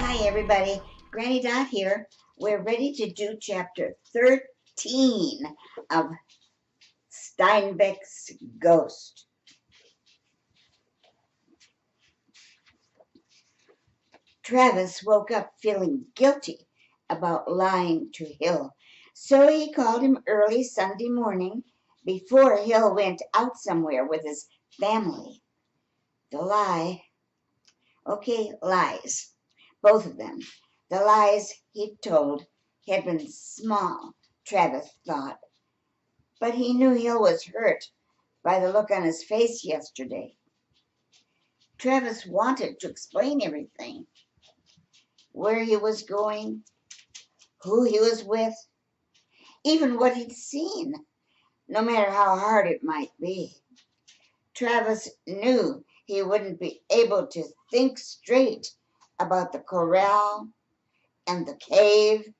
Hi everybody, Granny Dot here. We're ready to do chapter 13 of Steinbeck's Ghost. Travis woke up feeling guilty about lying to Hill, so he called him early Sunday morning before Hill went out somewhere with his family. The lies, both of them. The lies he'd told had been small, Travis thought, but he knew Hill was hurt by the look on his face yesterday. Travis wanted to explain everything, where he was going, who he was with, even what he'd seen, no matter how hard it might be. Travis knew he wouldn't be able to think straight about the corral and the cave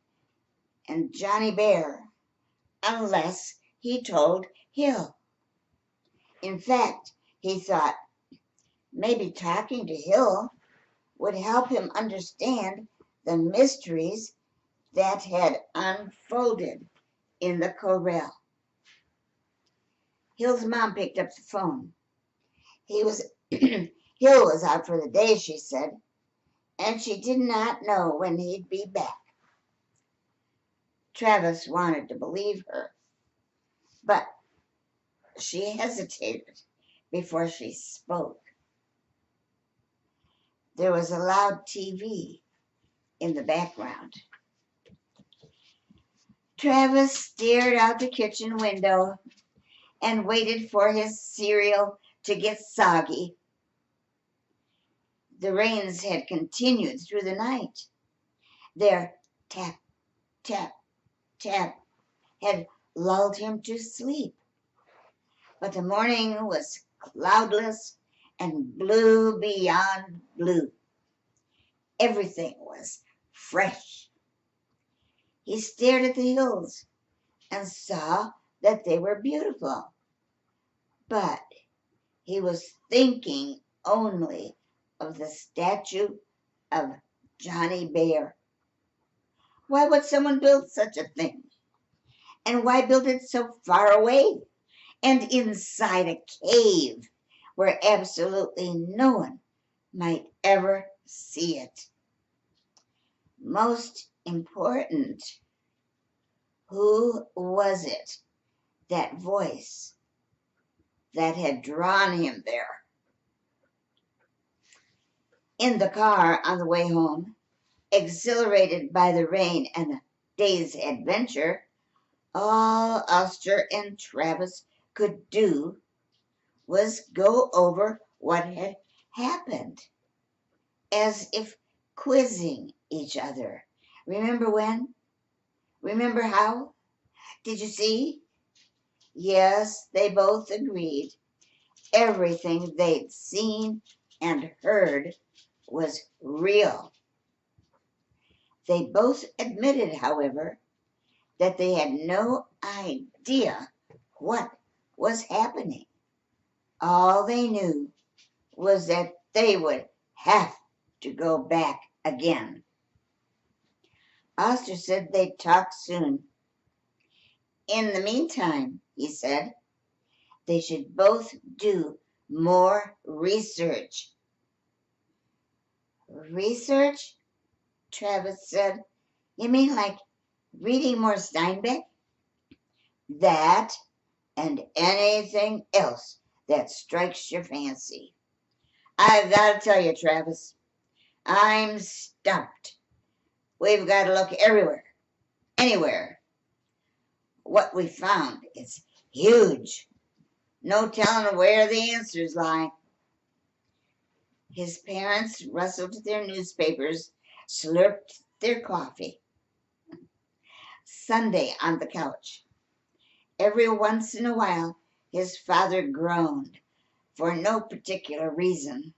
and Johnny Bear unless he told Hill. In fact, he thought maybe talking to Hill would help him understand the mysteries that had unfolded in the corral. Hill's mom picked up the phone. Hill was out for the day, she said, and she did not know when he'd be back. Travis wanted to believe her, but she hesitated before she spoke. There was a loud TV in the background. Travis stared out the kitchen window and waited for his cereal to get soggy. The rains had continued through the night. Their tap, tap, tap had lulled him to sleep. But the morning was cloudless and blue beyond blue. Everything was fresh. He stared at the hills and saw that they were beautiful. But he was thinking only of the statue of Johnny Bear. Why would someone build such a thing? And why build it so far away and inside a cave where absolutely no one might ever see it? Most important, who was it, that voice that had drawn him there? In the car on the way home, exhilarated by the rain and the day's adventure, all Oster and Travis could do was go over what had happened, as if quizzing each other. Remember when? Remember how? Did you see? Yes, they both agreed. Everything they'd seen and heard was real. They both admitted, however, that they had no idea what was happening. All they knew was that they would have to go back again. Oster said they'd talk soon. In the meantime, he said, they should both do more research. Research? Travis said. You mean like reading more Steinbeck? That and anything else that strikes your fancy. I've got to tell you, Travis, I'm stumped. We've got to look everywhere, anywhere. What we found is huge. No telling where the answers lie. His parents rustled their newspapers, slurped their coffee. Sunday on the couch. Every once in a while, his father groaned for no particular reason.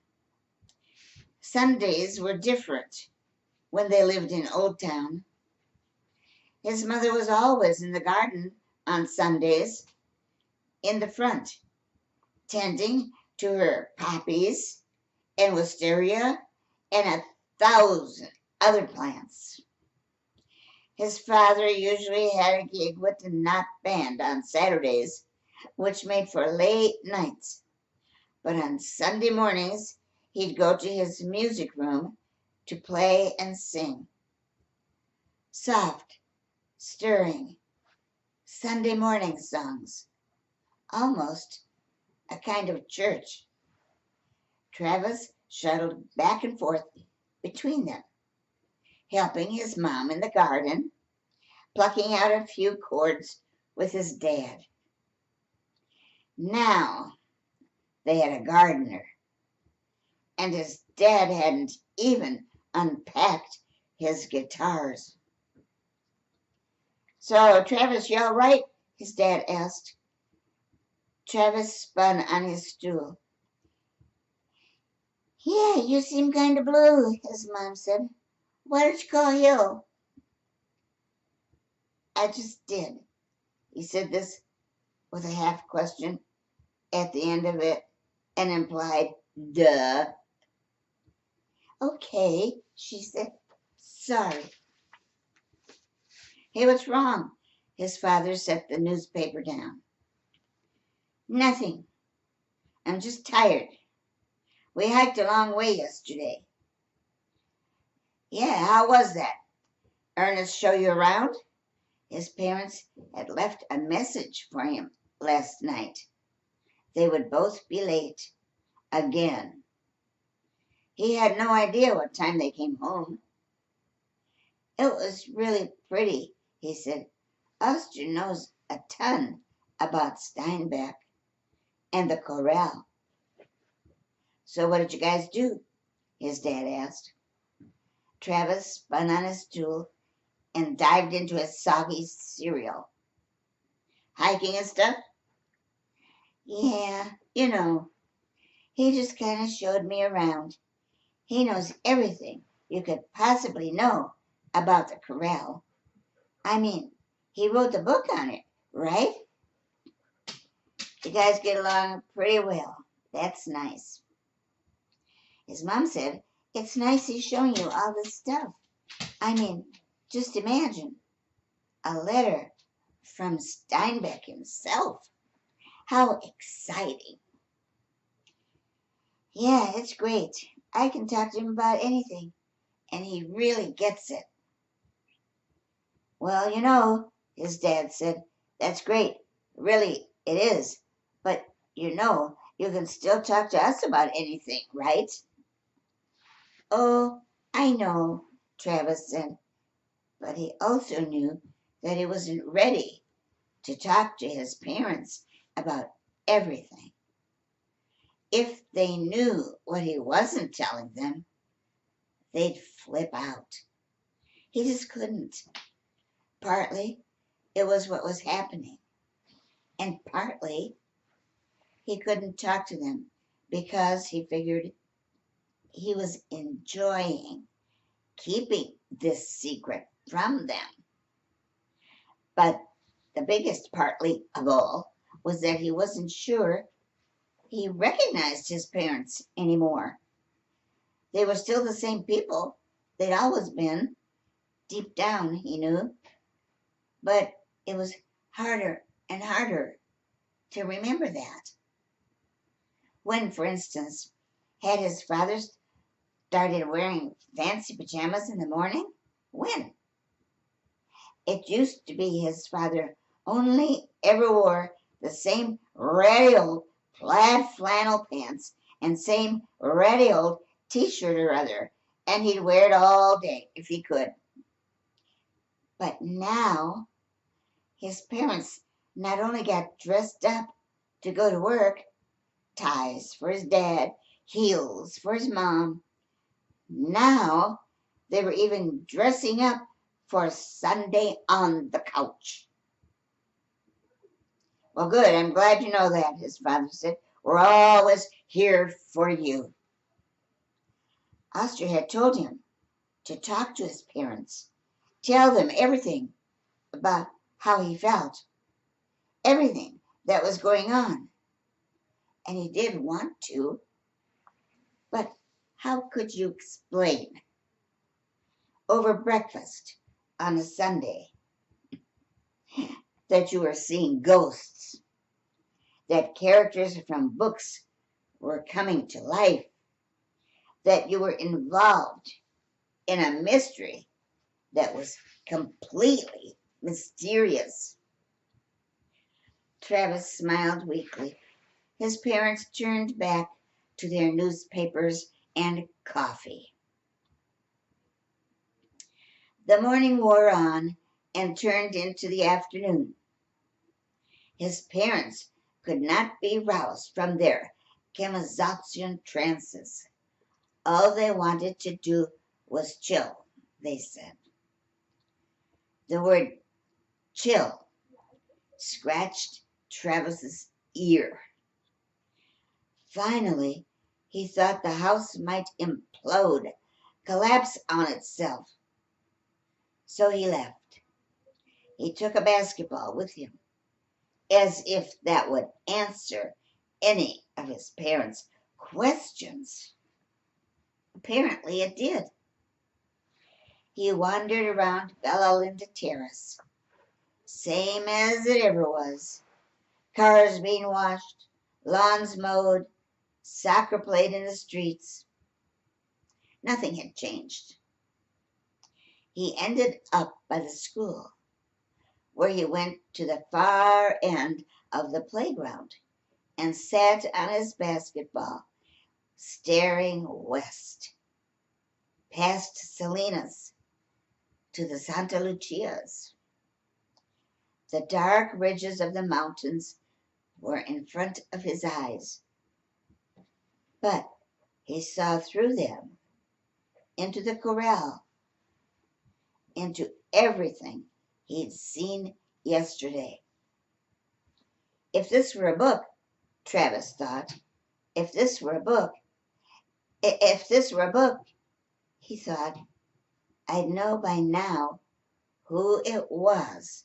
Sundays were different when they lived in Old Town. His mother was always in the garden on Sundays, in the front. tending to her poppies and wisteria and 1,000 other plants. His father usually had a gig with the Knot Band on Saturdays, which made for late nights. But on Sunday mornings, he'd go to his music room to play and sing. Soft, stirring, Sunday morning songs, almost a kind of church. Travis shuttled back and forth between them, helping his mom in the garden, plucking out a few chords with his dad. Now they had a gardener, and his dad hadn't even unpacked his guitars. "So, Travis, you all right?" his dad asked. Travis spun on his stool. "Yeah, you seem kind of blue," his mom said. "Why don't you call Hill?" "I just did." He said this with a half question at the end of it, an implied duh. "Okay," she said. "Sorry." "Hey, what's wrong?" His father set the newspaper down. "Nothing. I'm just tired. We hiked a long way yesterday." "Yeah, how was that? Ernest show you around?" His parents had left a message for him last night. They would both be late again. He had no idea what time they came home. "It was really pretty," he said. "Oster knows a ton about Steinbeck and the corral." "So what did you guys do?" his dad asked. Travis spun on his stool and dived into his soggy cereal. "Hiking and stuff?" "Yeah, he just kind of showed me around. He knows everything you could possibly know about the corral. I mean, he wrote the book on it, right? You guys get along pretty well. That's nice." His mom said, "It's nice he's showing you all this stuff. I mean, just imagine a letter from Steinbeck himself. How exciting." "Yeah, it's great. I can talk to him about anything, and he really gets it." "Well, his dad said, "that's great. Really, it is. But, you can still talk to us about anything, right?" "Oh, I know," Travis said, but he also knew that he wasn't ready to talk to his parents about everything. If they knew what he wasn't telling them, they'd flip out. He just couldn't. Partly it was what was happening, and partly he couldn't talk to them because he figured he was enjoying keeping this secret from them. But the biggest partly of all was that he wasn't sure he recognized his parents anymore. They were still the same people they'd always been, deep down, he knew, but it was harder and harder to remember that. When, for instance, had his father started wearing fancy pajamas in the morning? When? It used to be his father only ever wore the same ratty old plaid flannel pants and same ratty old t-shirt or other, and he'd wear it all day if he could. But now his parents not only got dressed up to go to work, ties for his dad, heels for his mom. Now they were even dressing up for Sunday on the couch. "Well, good. I'm glad you know that," his father said. "We're always here for you." Oster had told him to talk to his parents, tell them everything about how he felt, everything that was going on. and he did want to, but how could you explain over breakfast on a Sunday that you were seeing ghosts, that characters from books were coming to life, that you were involved in a mystery that was completely mysterious? Travis smiled weakly. His parents turned back to their newspapers and coffee. The morning wore on and turned into the afternoon. His parents could not be roused from their Kamazatsian trances. All they wanted to do was chill, they said. The word chill scratched Travis's ear. Finally, he thought the house might implode, collapse on itself. So he left. He took a basketball with him, as if that would answer any of his parents' questions. Apparently it did. He wandered around Bella Linda Terrace, same as it ever was. Cars being washed, lawns mowed, soccer played in the streets. Nothing had changed. He ended up by the school, where he went to the far end of the playground and sat on his basketball, staring west, past Salinas to the Santa Lucias. The dark ridges of the mountains were in front of his eyes, but he saw through them into the corral, into everything he'd seen yesterday. If this were a book, Travis thought, if this were a book, if this were a book, he thought, I'd know by now who it was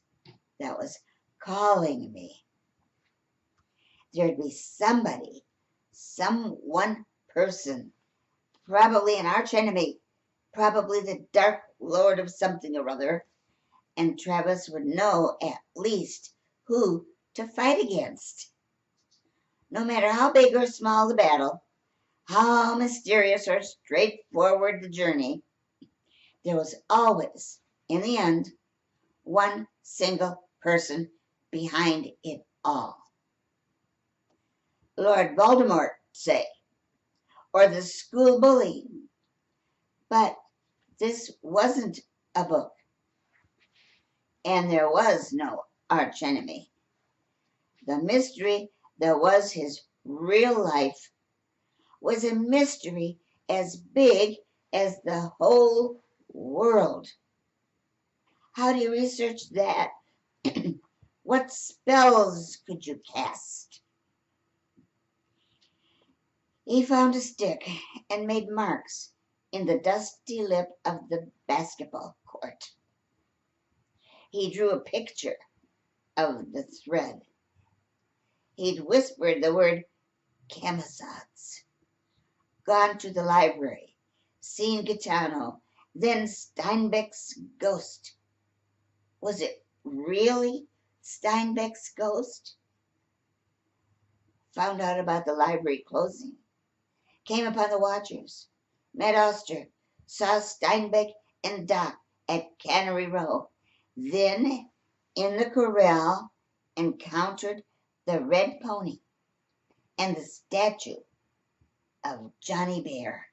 that was calling me. There'd be somebody, some one person, probably an archenemy, probably the Dark Lord of something or other, and Travis would know at least who to fight against. No matter how big or small the battle, how mysterious or straightforward the journey, there was always, in the end, one single person behind it all. Lord Voldemort, say, or the school bully. But this wasn't a book, and there was no archenemy. The mystery that was his real life was a mystery as big as the whole world. How do you research that? What spells could you cast? He found a stick and made marks in the dusty lip of the basketball court. He drew a picture of the thread. He'd whispered the word camisades, gone to the library, seen Gitano, then Steinbeck's ghost. Was it really Steinbeck's ghost? Found out about the library closing. Came upon the watchers. Met Oster. Saw Steinbeck and Doc at Cannery Row. Then, in the corral, encountered the red pony and the statue of Johnny Bear.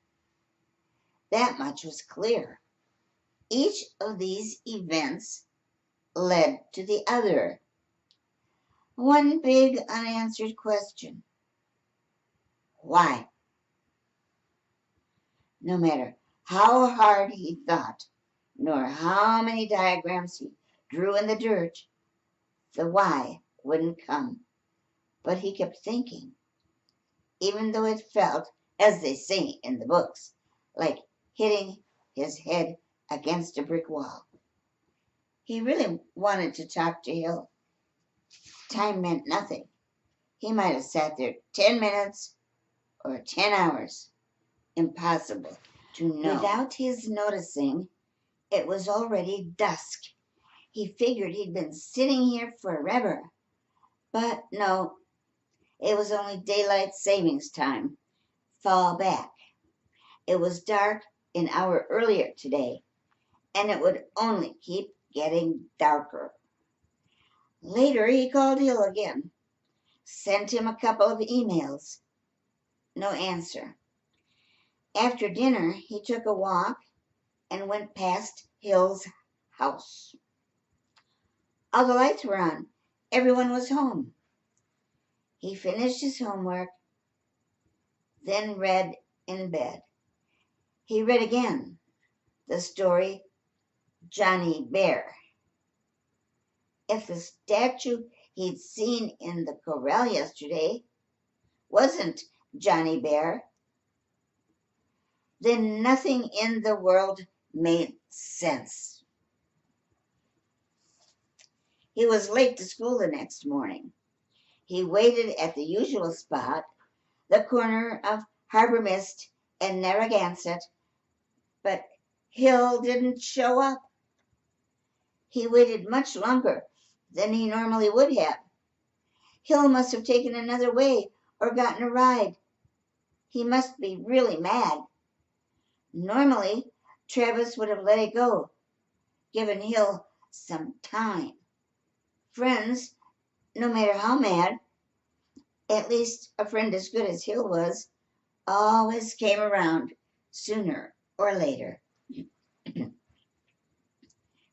That much was clear. Each of these events led to the other. One big unanswered question. Why? No matter how hard he thought, nor how many diagrams he drew in the dirt, the why wouldn't come. But he kept thinking, even though it felt, as they say in the books, like hitting his head against a brick wall. He really wanted to talk to Hill. Time meant nothing. He might have sat there 10 minutes or 10 hours. Impossible to know. Without his noticing, it was already dusk. He figured he'd been sitting here forever. But no, it was only daylight savings time. Fall back. It was dark an hour earlier today, and it would only keep getting darker. Later, he called Hill again, sent him a couple of emails. No answer. After dinner, he took a walk and went past Hill's house. All the lights were on. Everyone was home. He finished his homework, then read in bed. He read again the story Johnny Bear. If the statue he'd seen in the corral yesterday wasn't Johnny Bear, then nothing in the world made sense. He was late to school the next morning. He waited at the usual spot, the corner of Harbor Mist and Narragansett, but Hill didn't show up. He waited much longer than he normally would have. Hill must have taken another way or gotten a ride. He must be really mad. Normally, Travis would have let it go, given Hill some time. Friends, no matter how mad, at least a friend as good as Hill was, always came around sooner or later.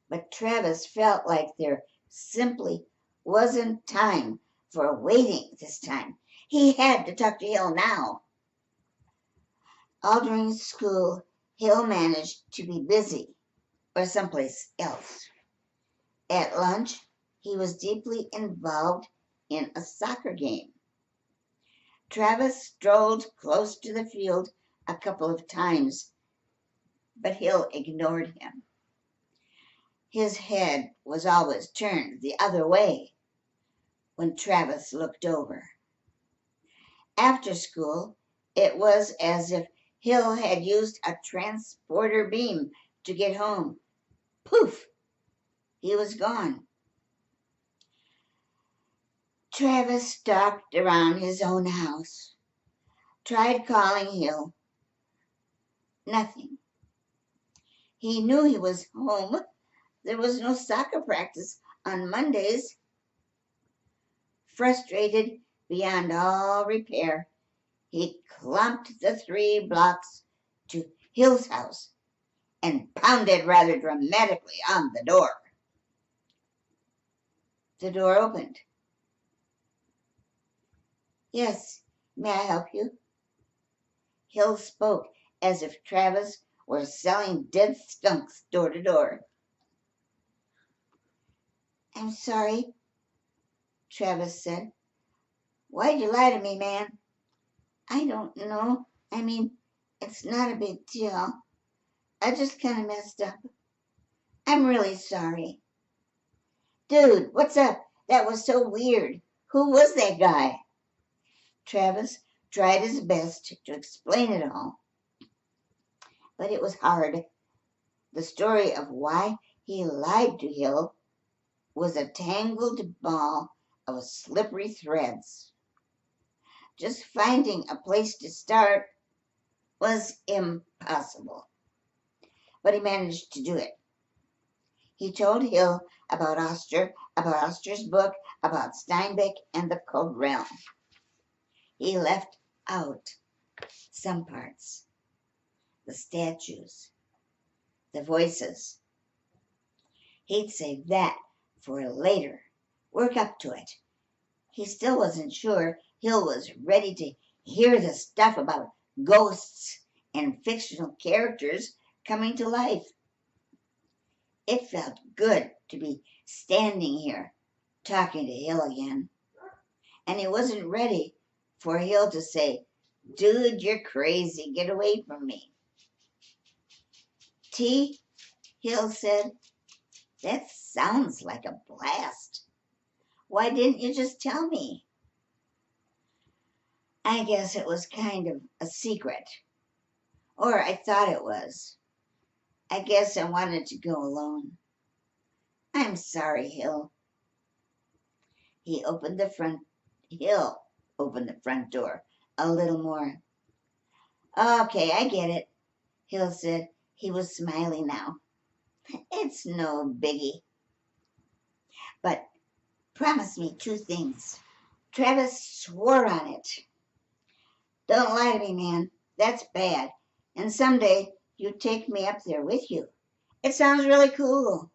But Travis felt like there simply wasn't time for waiting this time. He had to talk to Hill now. All during school, Hill managed to be busy or someplace else. At lunch, he was deeply involved in a soccer game. Travis strolled close to the field a couple of times, but Hill ignored him. His head was always turned the other way when Travis looked over. After school, it was as if Hill had used a transporter beam to get home. Poof! He was gone. Travis stalked around his own house, tried calling Hill. Nothing. He knew he was home. There was no soccer practice on Mondays. Frustrated beyond all repair, he clumped the 3 blocks to Hill's house and pounded rather dramatically on the door. The door opened. "Yes, may I help you?" Hill spoke as if Travis were selling dead skunks door to door. "I'm sorry," Travis said. "Why'd you lie to me, man?" "I don't know. I mean, it's not a big deal. I just kind of messed up. I'm really sorry." "Dude, what's up? That was so weird. Who was that guy?" Travis tried his best to explain it all, but it was hard. The story of why he lied to Hill was a tangled ball of slippery threads. Just finding a place to start was impossible, but he managed to do it. He told Hill about Oster's book, about Steinbeck and the corral. He left out some parts, the statues, the voices. He'd save that for later, work up to it. He still wasn't sure Hill was ready to hear the stuff about ghosts and fictional characters coming to life. It felt good to be standing here talking to Hill again. And he wasn't ready for Hill to say, "Dude, you're crazy. Get away from me." "Tea?" Hill said. "That sounds like a blast. Why didn't you just tell me?" I guess it was kind of a secret, or I thought it was. I guess I wanted to go alone. I'm sorry, Hill. He opened the front Hill opened the front door a little more. Okay, I get it, Hill said. He was smiling now. It's no biggie. But promise me two things. Travis swore on it. Don't lie to me, man. That's bad. And someday you take me up there with you. It sounds really cool.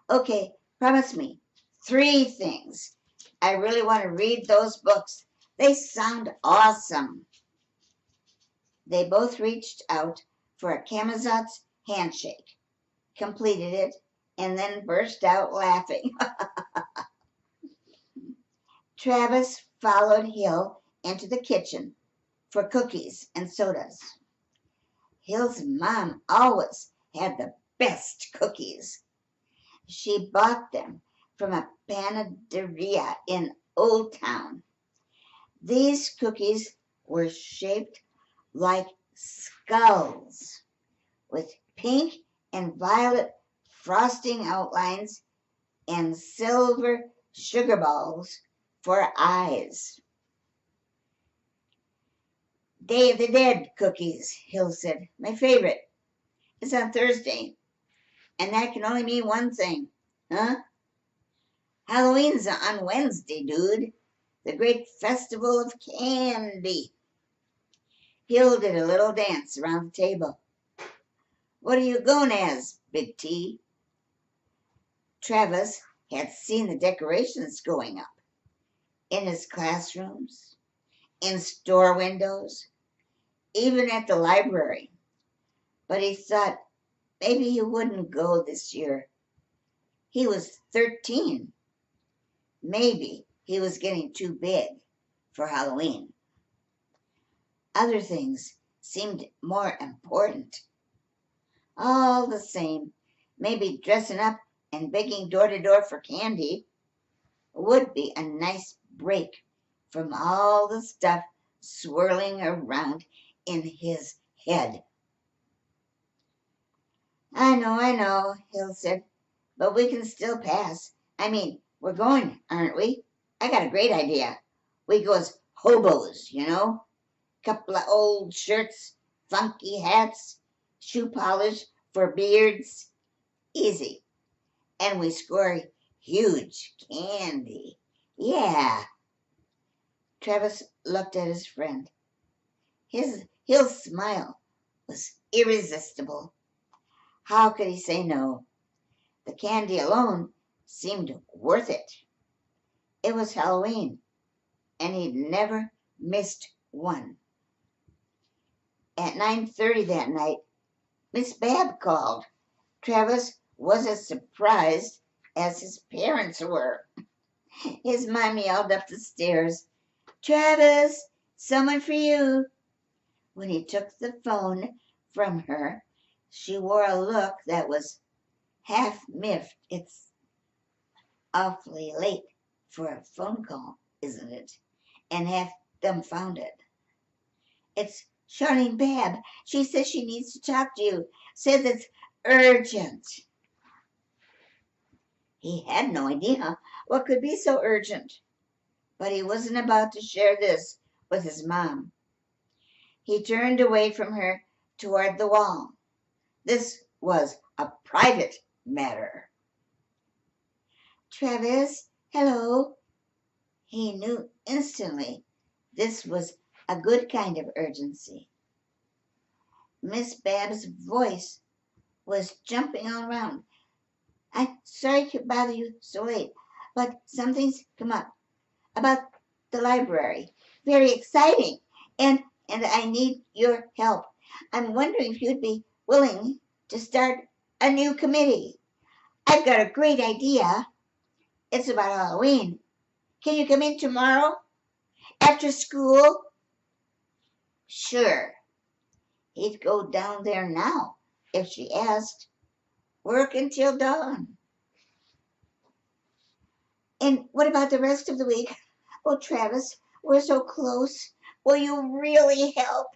Okay, promise me. Three things. I really want to read those books. They sound awesome. They both reached out for a Camazot's handshake, completed it, and then burst out laughing. Travis followed Hill into the kitchen for cookies and sodas. Hill's mom always had the best cookies. She bought them from a panaderia in Old Town. These cookies were shaped like skulls with pink and violet frosting outlines and silver sugar balls for eyes. Day of the Dead cookies, Hill said. My favorite. It's on Thursday, and that can only mean one thing. Huh? Halloween's on Wednesday, dude. The great festival of candy. Hill did a little dance around the table. What are you going as, Big T? Travis had seen the decorations going up in his classrooms, in store windows, even at the library. But he thought maybe he wouldn't go this year. He was 13. Maybe he was getting too big for Halloween. Other things seemed more important. All the same, maybe dressing up and begging door to door for candy would be a nice break from all the stuff swirling around in his head. I know, Hill said, but we can still pass. I mean, we're going, aren't we? I got a great idea. We go as hobos, you know? Couple of old shirts, funky hats, shoe polish for beards. Easy. And we score huge candy. Yeah. Travis looked at his friend. Hill's smile was irresistible. How could he say no? The candy alone seemed worth it. It was Halloween, and he'd never missed one. At 9:30 that night, Miss Babb called. Travis was as surprised as his parents were. His mom yelled up the stairs, Travis, someone for you. When he took the phone from her, she wore a look that was half miffed. It's awfully late for a phone call, isn't it? And half dumbfounded. It's Charlene Babb. She says she needs to talk to you. Says it's urgent. He had no idea what could be so urgent, but he wasn't about to share this with his mom. He turned away from her toward the wall. This was a private matter. Travis, hello. He knew instantly this was a good kind of urgency. Miss Babb's voice was jumping all around. I'm sorry to bother you so late, but something's come up about the library. Very exciting, and I need your help. I'm wondering if you'd be willing to start a new committee. I've got a great idea. It's about Halloween. Can you come in tomorrow after school? Sure. He'd go down there now if she asked. Work until dawn. And what about the rest of the week? Oh, Travis, we're so close. Will you really help?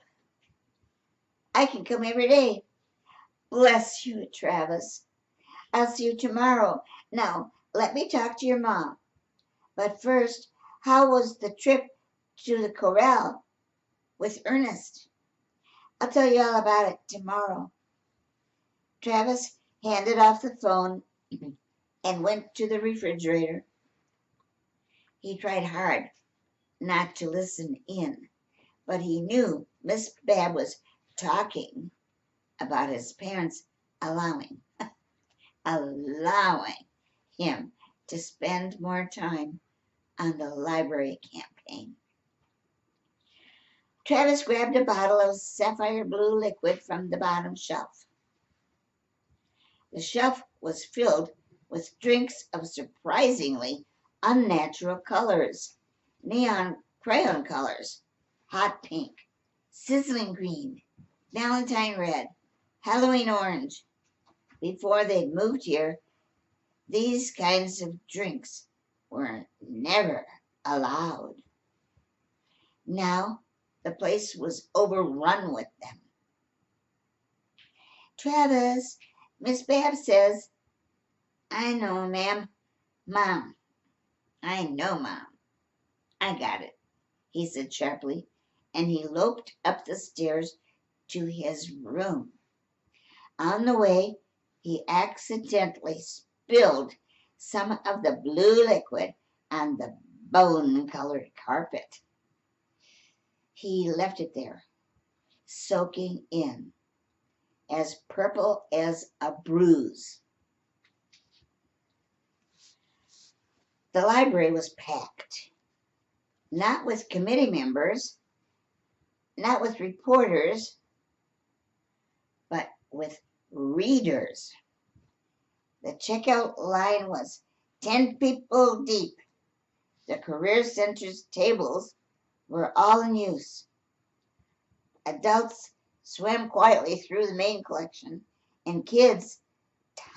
I can come every day. Bless you, Travis. I'll see you tomorrow. Now, let me talk to your mom. But first, how was the trip to the corral with Ernest? I'll tell you all about it tomorrow. Travis handed off the phone and went to the refrigerator. He tried hard not to listen in, but he knew Miss Bab was talking about his parents allowing allowing him to spend more time on the library campaign. Travis grabbed a bottle of sapphire blue liquid from the bottom shelf. The shelf was filled with drinks of surprisingly unnatural colors: neon crayon colors, hot pink, sizzling green, Valentine red, Halloween orange. Before they'd moved here, these kinds of drinks were never allowed. Now the place was overrun with them. Travis, Miss Bab says. I know, ma'am. Mom. I know, Mom. I got it, he said sharply, and he loped up the stairs to his room. On the way, he accidentally spilled some of the blue liquid on the bone-colored carpet. He left it there, soaking in, as purple as a bruise. The library was packed, not with committee members, not with reporters, but with readers. The checkout line was 10 people deep. The Career Center's tables were all in use. Adults swam quietly through the main collection, and kids,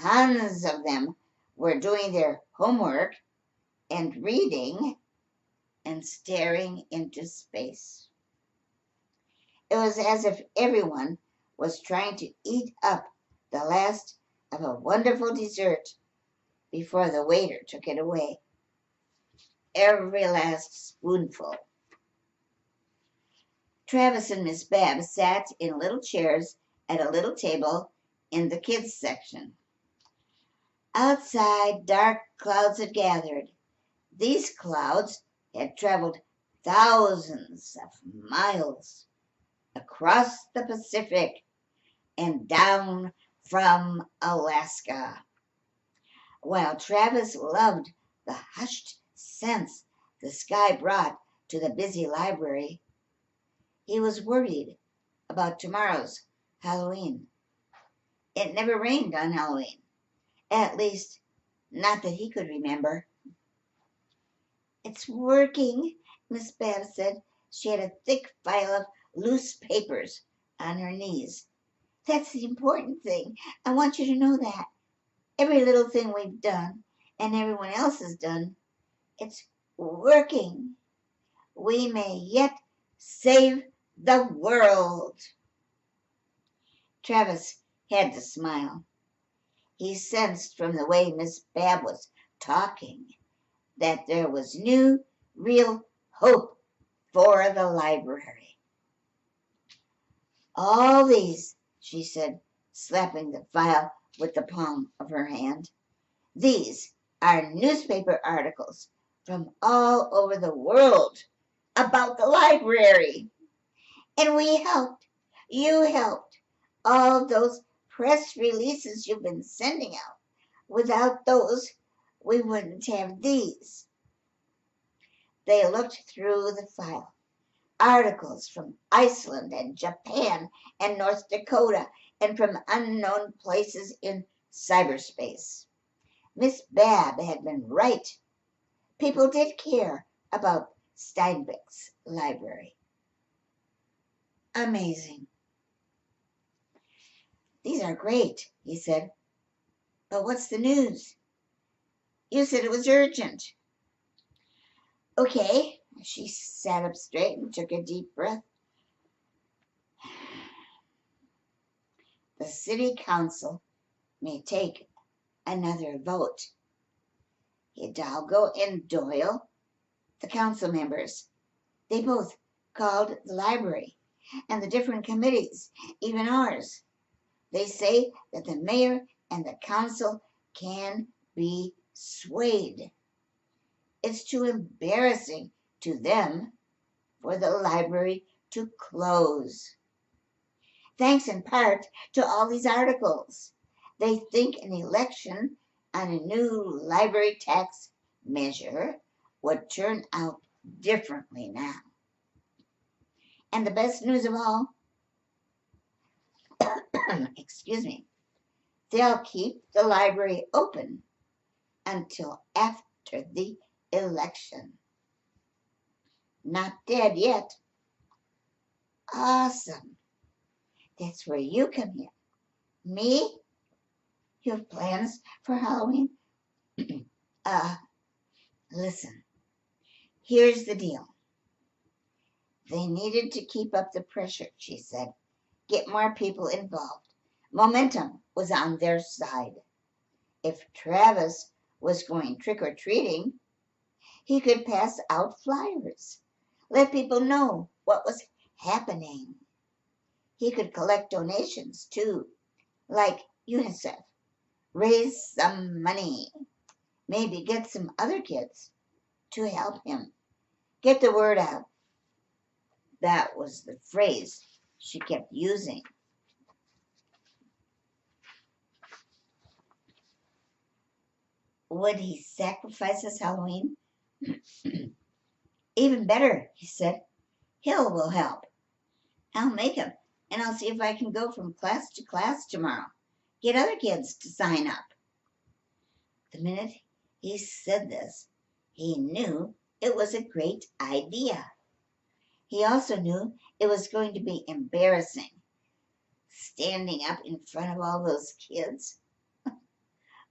tons of them, were doing their homework and reading and staring into space. It was as if everyone was trying to eat up the last of a wonderful dessert before the waiter took it away. Every last spoonful. Travis and Miss Bab sat in little chairs at a little table in the kids' section. Outside, dark clouds had gathered. These clouds had traveled thousands of miles across the Pacific and down from Alaska. While Travis loved the hushed sense the sky brought to the busy library, he was worried about tomorrow's Halloween. It never rained on Halloween, at least not that he could remember. It's working, Miss Bab said. She had a thick file of loose papers on her knees. That's the important thing. I want you to know that. Every little thing we've done, and everyone else has done, it's working. We may yet save the world. Travis had to smile. He sensed from the way Miss Bab was talking that there was new, real hope for the library. All these, she said, slapping the file with the palm of her hand, these are newspaper articles from all over the world about the library. And we helped. You helped. All those press releases you've been sending out. Without those, we wouldn't have these. They looked through the file. Articles from Iceland and Japan and North Dakota and from unknown places in cyberspace. Miss Bab had been right. People did care about Steinbeck's library. Amazing. These are great, he said. But what's the news? You said it was urgent. Okay, She sat up straight and took a deep breath. The city council may take another vote. Hidalgo and Doyle, the council members, they both called the library and the different committees, even ours. They say that the mayor and the council can be swayed. It's too embarrassing to them for the library to close. Thanks in part to all these articles. They think an election on a new library tax measure would turn out differently now. And the best news of all, excuse me, they'll keep the library open until after the election. Not dead yet. Awesome. That's where you come in. Me? You have plans for Halloween? uh, Listen, here's the deal. They needed to keep up the pressure, she said. Get more people involved. Momentum was on their side. If Travis was going trick-or-treating, he could pass out flyers, let people know what was happening. He could collect donations too, like UNICEF, raise some money, maybe get some other kids to help him. Get the word out. That was the phrase she kept using. Would he sacrifice his Halloween? Even better, he said. Hill will help. I'll make him, and I'll see if I can go from class to class tomorrow. Get other kids to sign up. The minute he said this, he knew it was a great idea. He also knew it was going to be embarrassing, standing up in front of all those kids.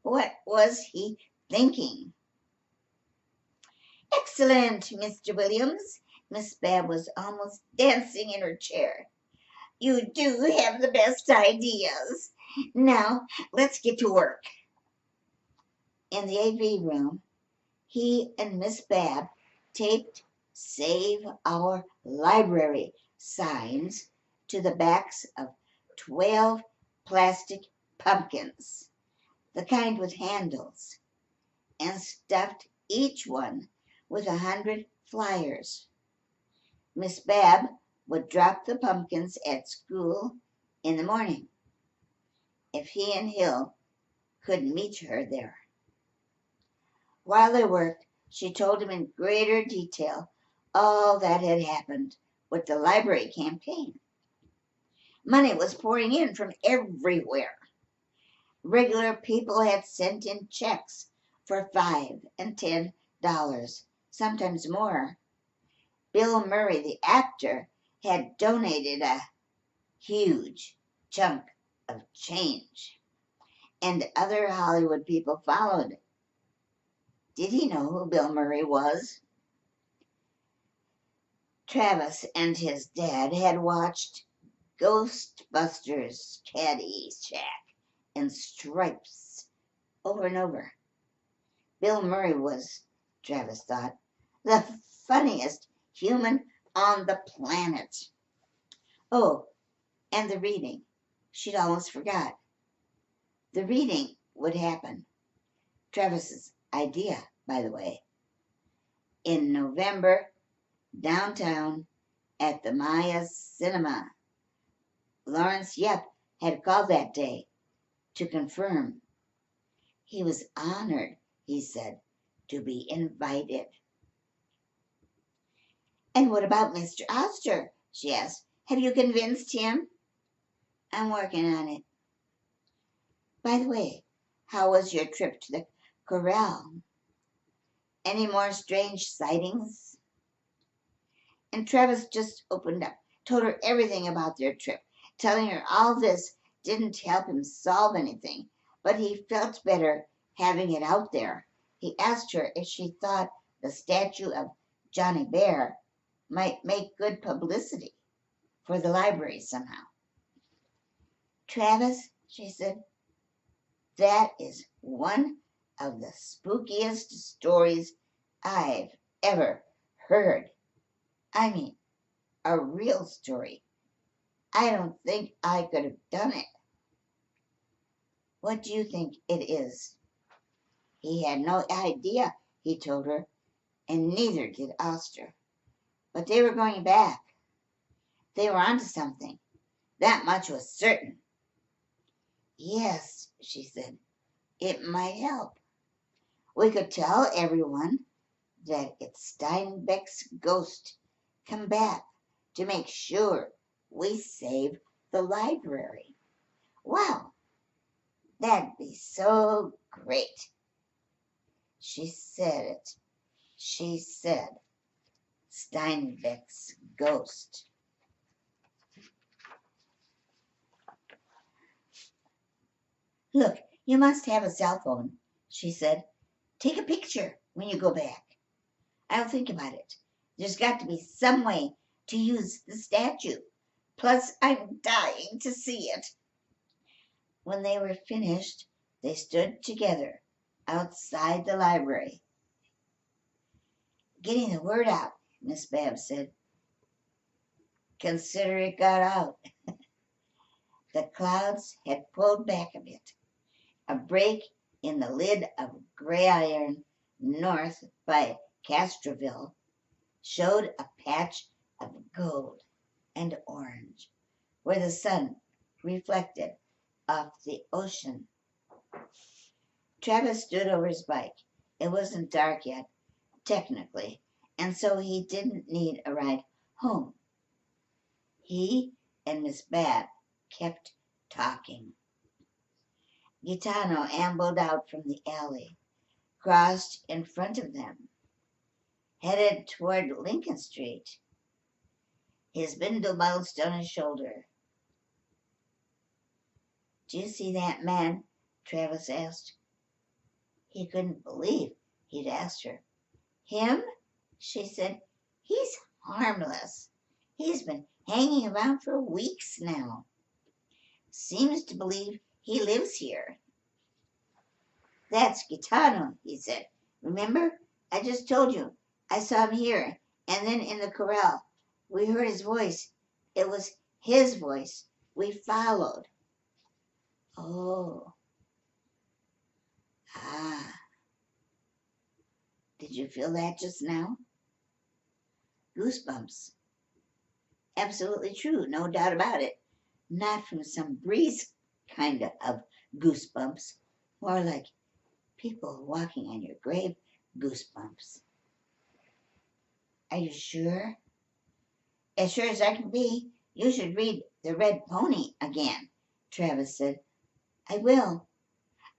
What was he thinking? Excellent, Mr. Williams. Miss Babb was almost dancing in her chair. You do have the best ideas. Now, let's get to work. In the AV room, he and Miss Babb taped Save Our Library signs to the backs of 12 plastic pumpkins, the kind with handles, and stuffed each one with 100 flyers. Miss Babb would drop the pumpkins at school in the morning if he and Hill could meet her there. While they worked, she told him in greater detail all that had happened with the library campaign. Money was pouring in from everywhere. Regular people had sent in checks for $5 and $10, sometimes more. Bill Murray, the actor, had donated a huge chunk of change, and other Hollywood people followed. Did he know who Bill Murray was? Travis and his dad had watched Ghostbusters, Caddyshack, and Stripes over and over. Bill Murray was, Travis thought, the funniest human on the planet. Oh, and the reading. She'd almost forgot. The reading would happen. Travis's idea, by the way. In November, downtown at the Maya Cinema. Lawrence Yep had called that day to confirm. He was honored, he said, to be invited. And what about Mr. Oster? She asked. Have you convinced him? I'm working on it. By the way, how was your trip to the corral? Any more strange sightings? And Travis just opened up, told her everything about their trip, telling her all this didn't help him solve anything, but he felt better having it out there. He asked her if she thought the statue of Johnny Bear might make good publicity for the library somehow. Travis, she said, that is one of the spookiest stories I've ever heard. I mean, a real story. I don't think I could have done it. What do you think it is? He had no idea, he told her, and neither did Oster. But they were going back. They were onto something. That much was certain. Yes, she said, it might help. We could tell everyone that it's Steinbeck's ghost come back to make sure we save the library. Wow, that'd be so great. She said it. She said Steinbeck's ghost. Look, you must have a cell phone, she said. Take a picture when you go back. I'll think about it. There's got to be some way to use the statue. Plus, I'm dying to see it. When they were finished, they stood together outside the library. Getting the word out, Miss Babs said. Consider it got out. The clouds had pulled back a bit. A break in the lid of gray iron north by Castroville showed a patch of gold and orange where the sun reflected off the ocean. Travis stood over his bike. It wasn't dark yet, technically, and so he didn't need a ride home. He and Miss Bab kept talking. Gitano ambled out from the alley, crossed in front of them, headed toward Lincoln Street, his bindle bounced on his shoulder. Do you see that man? Travis asked. He couldn't believe he'd asked her. Him? She said. He's harmless. He's been hanging around for weeks now. Seems to believe he lives here. That's Gitano, he said. Remember? I just told you. I saw him here, and then in the corral. We heard his voice. It was his voice. We followed. Oh. Ah. Did you feel that just now? Goosebumps. Absolutely true, no doubt about it. Not from some breeze kind of goosebumps. More like people walking on your grave goosebumps. Are you sure? As sure as I can be. You should read The Red Pony again, Travis said. I will.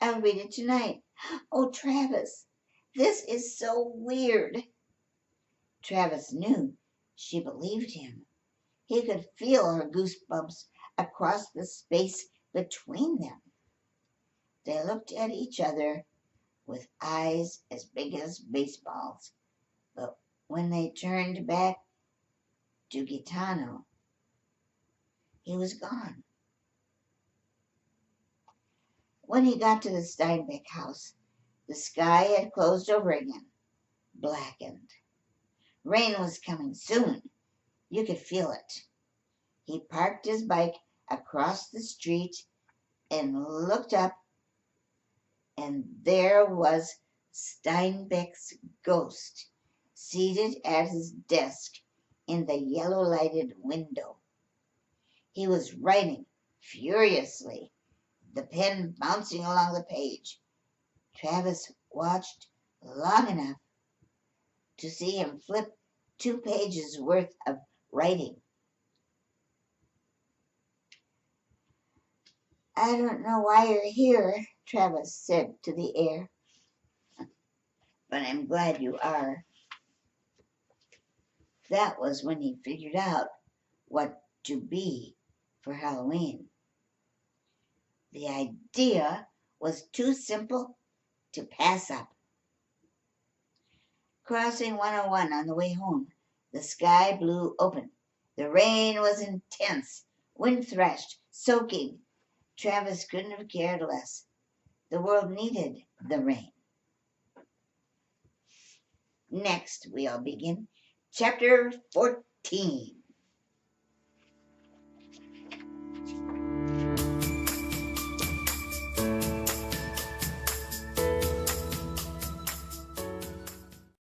I'll read it tonight. Oh, Travis, this is so weird. Travis knew she believed him. He could feel her goosebumps across the space between them. They looked at each other with eyes as big as baseballs, but when they turned back to Gitano, he was gone. When he got to the Steinbeck house, the sky had closed over again, blackened. Rain was coming soon. You could feel it. He parked his bike across the street and looked up, and there was Steinbeck's ghost seated at his desk in the yellow lighted window. He was writing furiously, the pen bouncing along the page. Travis watched long enough to see him flip 2 pages worth of writing. I don't know why you're here, Travis said to the air, but I'm glad you are. That was when he figured out what to be for Halloween. The idea was too simple to pass up. Crossing 101 on the way home, the sky blew open. The rain was intense, wind thrashed, soaking. Travis couldn't have cared less. The world needed the rain. Next, we'll begin chapter 14.